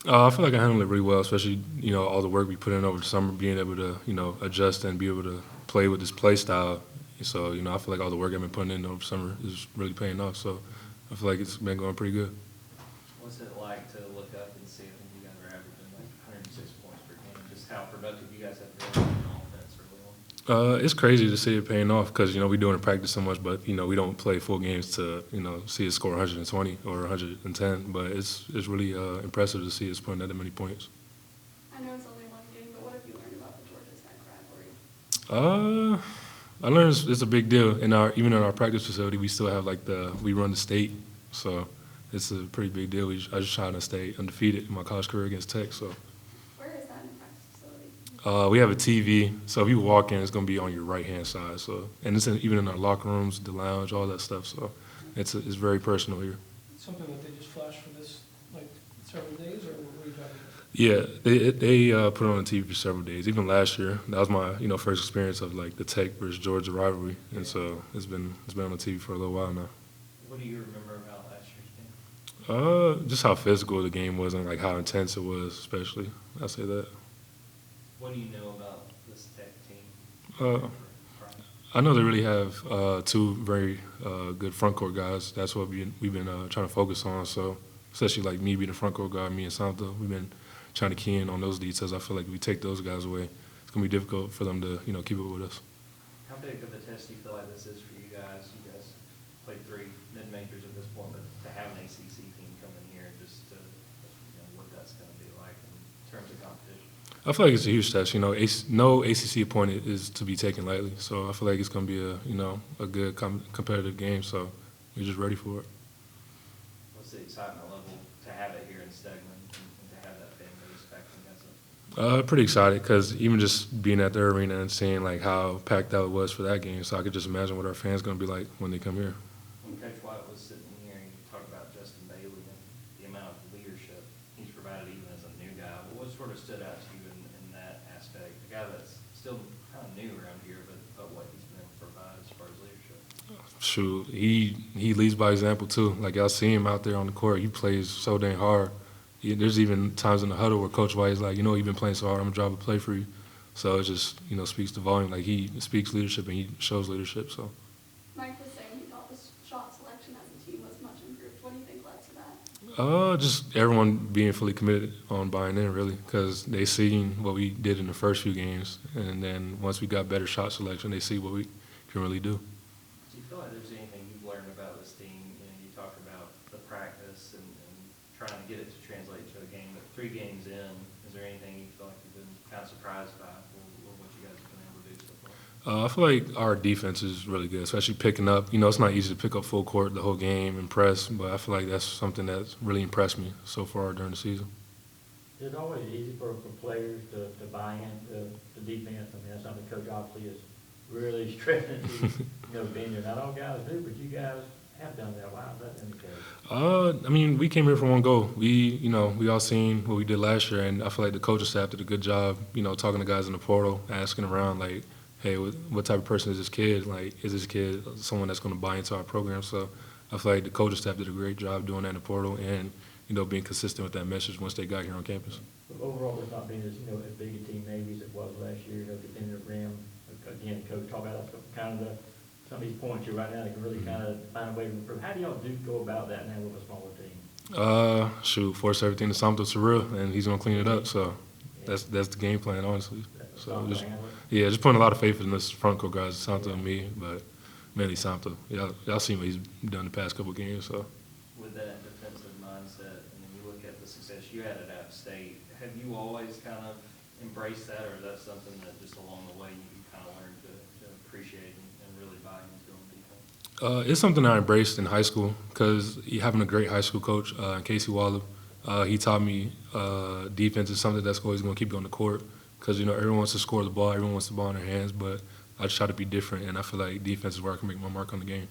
I feel like I handled it really well, especially all the work we put in over the summer, being able to adjust and be able to play with this play style. So I feel like all the work I've been putting in over summer is really paying off. So I feel like it's been going pretty good. What's it like to look up and see? I think you guys are averaging like 106 points per game. Just how productive you guys have been on offense early on. It's crazy to see it paying off because we do it in practice so much, but we don't play full games to see us score 120 or 110. But it's really impressive to see us putting that many points. I know it's only one game, but what have you learned about the Georgia Tech rivalry? I learned it's a big deal. Even in our practice facility, we still have we run the state, so it's a pretty big deal. I just trying to stay undefeated in my college career against Tech. So Where is that in the practice facility? we have a TV, so if you walk in, it's gonna be on your right hand side. So and even in our locker rooms, the lounge, all that stuff. So it's very personal here. Something that they just flashed for this, like, several days, or what are you talking about? Yeah, they put it on the TV for several days. Even last year, that was my first experience of like the Tech versus Georgia rivalry, and so it's been on the TV for a little while now. What do you remember about last year's game? Just how physical the game was and like how intense it was, especially. I say that. What do you know about this Tech team? Uh, I know they really have two very good front court guys. That's what we've been trying to focus on. So especially like me being a front court guy, me and Santo, we've been trying to key in on those details. I feel like if we take those guys away, it's gonna be difficult for them to keep up with us. How big of a test do you feel like this is for you guys? You guys played 3 mid-majors at this point, but to have an ACC team come in here, just to what that's going to be like in terms of competition. I feel like it's a huge test. No ACC opponent is to be taken lightly. So I feel like it's gonna be a good competitive game. So we're just ready for it. What's the excitement level to have it here in Stegman and to have that fan base back in Augusta? Pretty excited because even just being at the arena and seeing like how packed out it was for that game, so I could just imagine what our fans gonna be like when they come here. When Coach White was sitting here and you talked about Justin Bailey and the amount of leadership he's provided even as a new guy, what sort of stood out to you in that aspect? A guy that's still kind of new around here, but what he's been able to provide as far as leadership. Shoot, he leads by example too. Like y'all see him out there on the court, he plays so dang hard. There's even times in the huddle where Coach White is like, you've been playing so hard, I'm gonna drive a play for you. So it just speaks to volume. Like he speaks leadership and he shows leadership. So. Mike was saying he thought the shot selection as a team was much improved. What do you think led to that? Just everyone being fully committed on buying in, really, because they seen what we did in the first few games, and then once we got better shot selection, they see what we can really do. Do you feel like there's anything you've learned about this team? You talk about the practice and trying to get it to translate to a game, but 3 games in, is there anything you feel like you've been kind of surprised by or what you guys have been able to do so far? I feel like our defense is really good, especially picking up. It's not easy to pick up full court the whole game and press, but I feel like that's something that's really impressed me so far during the season. It's always easy for players to buy into the defense. I mean, that's something Coach obviously is really stressing to, being there. Not all guys do, but you guys have done that. Why is that been the case? I mean, we came here for one goal. We all seen what we did last year, and I feel like the coaching staff did a good job, talking to guys in the portal, asking around, like, hey, what type of person is this kid? Like, is this kid someone that's going to buy into our program? So I feel like the coaching staff did a great job doing that in the portal and, being consistent with that message once they got here on campus. But overall, it's not been as big a team maybe as it was last year. Defending the rim. Again, Coach talked about kind of some of these points here right now. They can really kind of find a way to improve. How do y'all go about that now with a smaller team? Force everything to Santo Surreal, and he's gonna clean it up. So that's the game plan, honestly. So just putting a lot of faith in this front court guys, Santo and me, but mainly Santo. Y'all seen what he's done the past couple of games. So With that defensive mindset, and then you look at the success you had at App State, have you always kind of embraced that, or is that something that just along the way you kind of learned to appreciate and really buy into on defense? It's something I embraced in high school because having a great high school coach, Casey Waller, he taught me defense is something that's always going to keep you on the court because, everyone wants to score the ball, everyone wants the ball in their hands, but I just try to be different, and I feel like defense is where I can make my mark on the game.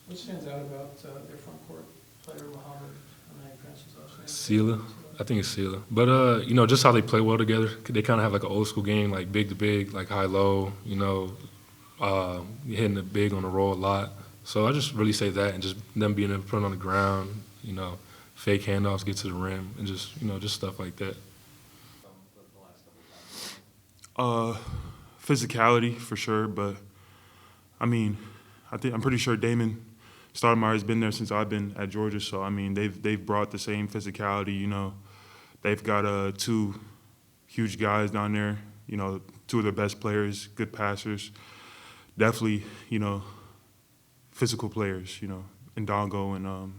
What stands out about their front court player, Muhammad? I mean, Francis Sela. I think it's Sela. But, just how they play well together. They kind of have like an old school game, like big to big, like high-low, hitting the big on the roll a lot. So I just really say that and just them being able to put it on the ground, fake handoffs get to the rim, and just just stuff like that. From the last couple of times? Physicality for sure, but I mean, I'm pretty sure Damon Stoudemire has been there since I've been at Georgia. So I mean, they've brought the same physicality. They've got 2 huge guys down there. 2 of their best players, good passers. Definitely, physical players. Ndongo and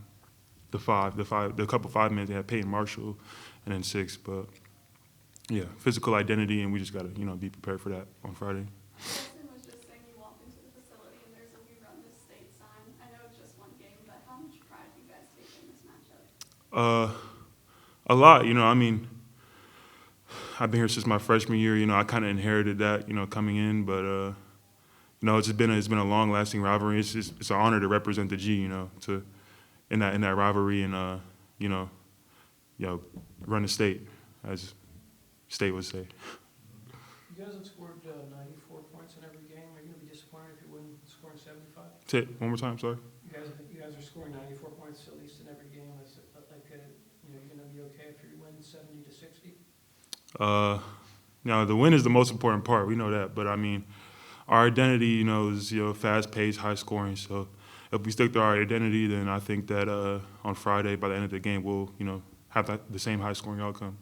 the couple 5 men. They had Peyton Marshall, and then 6. But yeah, physical identity, and we just gotta be prepared for that on Friday. Justin was just saying you walked into the facility and there's a "We Run This State" sign. I know it's just one game, but how much pride do you guys take in this matchup? A lot. I mean, I've been here since my freshman year. I kind of inherited that. Coming in, but it's been a long lasting rivalry. It's an honor to represent the G. In that rivalry, and run the state, as state would say. You guys have scored 94 points in every game. Are you going to be disappointed if you win scoring 75? Say it one more time, sorry. You guys are scoring 94 points at least in every game. Is it you're going to be okay if you win 70 to 60? Now the win is the most important part. We know that, but I mean, our identity, is fast-paced, high-scoring. So if we stick to our identity, then I think that on Friday, by the end of the game, we'll have the same high-scoring outcome.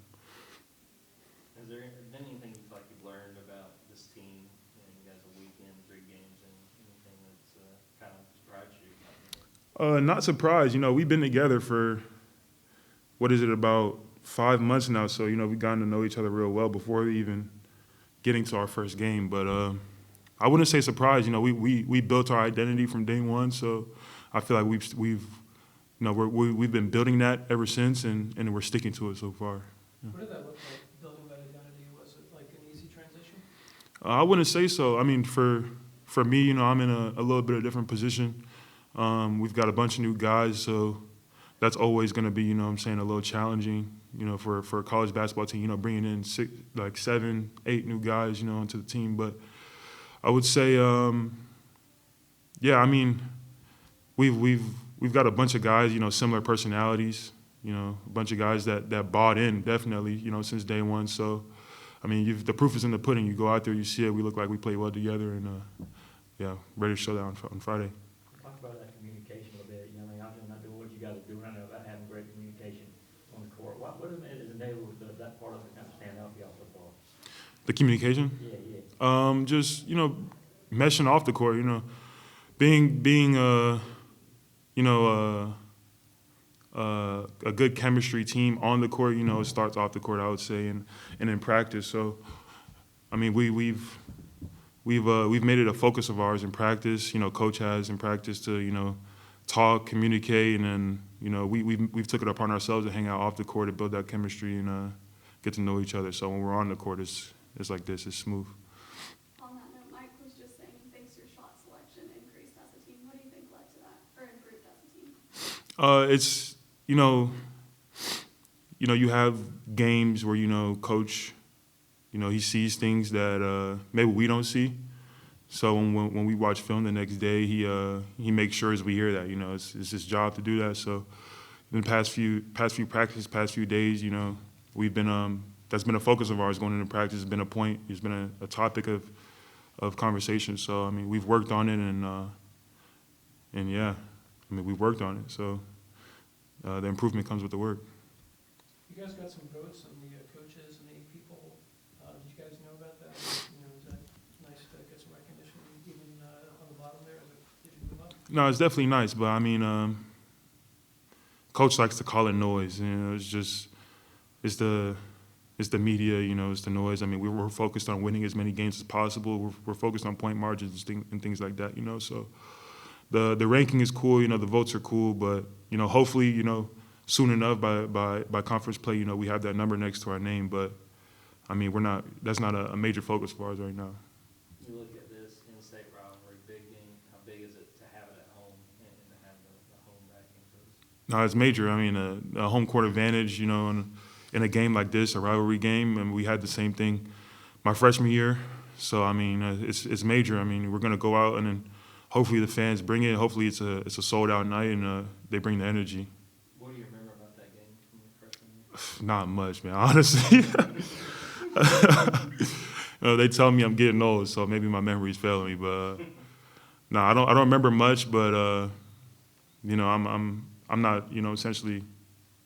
Has there been anything you feel like you've learned about this team? You guys a weekend, 3 games, and anything that's kind of surprised you? Not surprised. We've been together for, about 5 months now. So, we've gotten to know each other real well before even getting to our first game. But I wouldn't say surprised. We built our identity from day one. So I feel like we've been building that ever since, and we're sticking to it so far. Yeah. What did that look like, building that identity? Was it like an easy transition? I wouldn't say so. I mean, for me, I'm in a little bit of a different position. We've got a bunch of new guys, so that's always going to be, a little challenging, for a college basketball team, bringing in 7, 8 new guys, into the team. But I would say, yeah, I mean, we've got a bunch of guys, similar personalities, a bunch of guys that bought in, definitely, since day one. So, I mean, the proof is in the pudding. You go out there, you see it. We look like we play well together, and yeah, ready to show that on Friday. Talk about that communication a little bit. Obviously not doing what you guys are doing. I know about having great communication on the court. What has enabled that part of it kind of stand out for y'all so far? The communication? Yeah. Just meshing off the court. Being a good chemistry team on the court. It starts off the court, I would say, and in practice. So, I mean, we've made it a focus of ours in practice. Coach has in practice to talk, communicate, and then we've took it upon ourselves to hang out off the court to build that chemistry and get to know each other. So when we're on the court, it's like this. It's smooth. On that note, Mike was just saying he thinks your shot selection increased as a team. What do you think led to that, or improved as a team? It's you have games where coach, he sees things that maybe we don't see. So when we watch film the next day, he makes sure as we hear that. It's his job to do that. So in the past few practices, past few days, we've been that's been a focus of ours going into practice. It's been a point. It's been a topic of conversation. So I mean, we've worked on it, and yeah, I mean, we've worked on it. So the improvement comes with the work. You guys got some votes on the coaches and the people. Did you guys know about that? Is that nice to get some recognition even on the bottom there? Did you move up? No, it's definitely nice, but I mean, coach likes to call it noise. It's the media, it's the noise. I mean, we're focused on winning as many games as possible. We're focused on point margins and things like that, So the ranking is cool, the votes are cool, but hopefully, soon enough by conference play, we have that number next to our name. But I mean, that's not a major focus for us right now. You look at this in-state rivalry, big game. How big is it to have it at home and to have the home backing for this? No, it's major. I mean, a home court advantage, in a game like this, a rivalry game, and we had the same thing my freshman year. So I mean, it's major. I mean, we're gonna go out and then hopefully the fans bring it. Hopefully it's a sold out night and they bring the energy. What do you remember about that game? Not much, man, honestly. They tell me I'm getting old, so maybe my memory's failing me. But no, I don't remember much. But I'm not essentially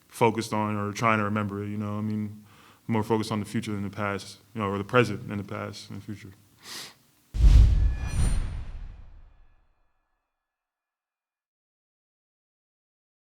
focused on or trying to remember it. I'm more focused on the future than the past, or the present and the past and the future.